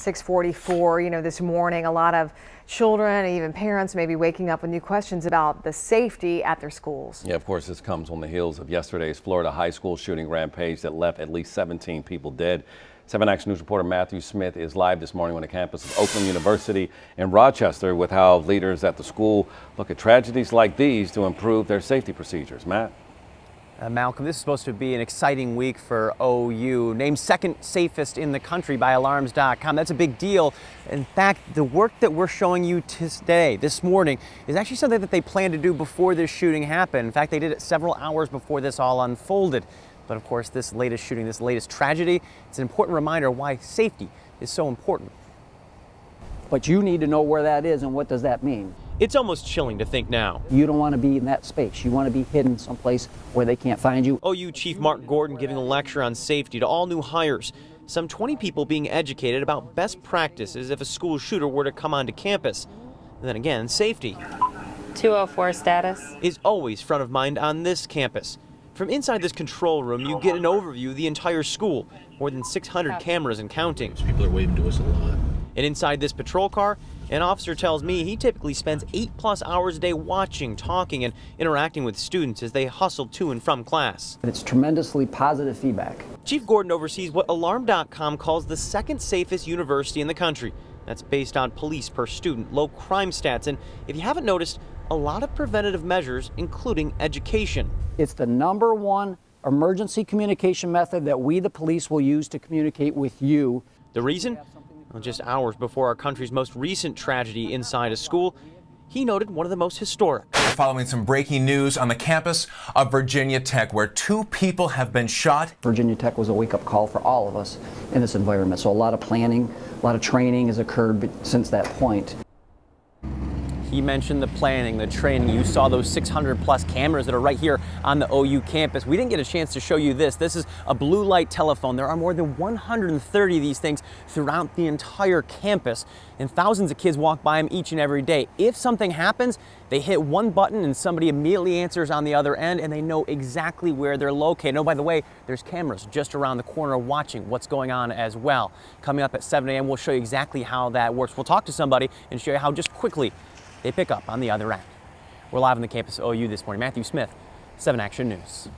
6:44, this morning, a lot of children and even parents may be waking up with new questions about the safety at their schools. Yeah, of course, this comes on the heels of yesterday's Florida high school shooting rampage that left at least 17 people dead. 7 Action News reporter Matthew Smith is live this morning on the campus of Oakland University in Rochester with how leaders at the school look at tragedies like these to improve their safety procedures. Matt? Malcolm, this is supposed to be an exciting week for OU. Named second safest in the country by alarms.com. That's a big deal. In fact, the work that we're showing you today, this morning, is actually something that they planned to do before this shooting happened. In fact, they did it several hours before this all unfolded. But of course, this latest shooting, this latest tragedy, it's an important reminder why safety is so important. But you need to know where that is and what does that mean. It's almost chilling to think now. You don't want to be in that space. You want to be hidden someplace where they can't find you. OU Chief Mark Gordon giving a lecture on safety to all new hires. Some 20 people being educated about best practices if a school shooter were to come onto campus. And then again, safety 204 status is always front of mind on this campus. From inside this control room, you get an overview of the entire school. More than 600 cameras and counting. People are waving to us a lot. And inside this patrol car, an officer tells me he typically spends 8+ hours a day watching, talking, and interacting with students as they hustle to and from class. It's tremendously positive feedback. Chief Gordon oversees what alarm.com calls the second safest university in the country. That's based on police per student, low crime stats, and if you haven't noticed, a lot of preventative measures, including education. It's the #1 emergency communication method that we, the police, will use to communicate with you. The reason? Well, just hours before our country's most recent tragedy inside a school, he noted one of the most historic. Following some breaking news on the campus of Virginia Tech, where 2 people have been shot. Virginia Tech was a wake-up call for all of us in this environment. So a lot of planning, a lot of training has occurred since that point. He mentioned the planning, the training. You saw those 600+ cameras that are right here on the OU campus. We didn't get a chance to show you this. This is a blue light telephone. There are more than 130 of these things throughout the entire campus, and thousands of kids walk by them each and every day. If something happens, they hit one button and somebody immediately answers on the other end, and they know exactly where they're located. Oh, by the way, there's cameras just around the corner watching what's going on as well. Coming up at 7 a.m., we'll show you exactly how that works. We'll talk to somebody and show you how just quickly they pick up on the other end. We're live on the campus of OU this morning. Matthew Smith, 7 Action News.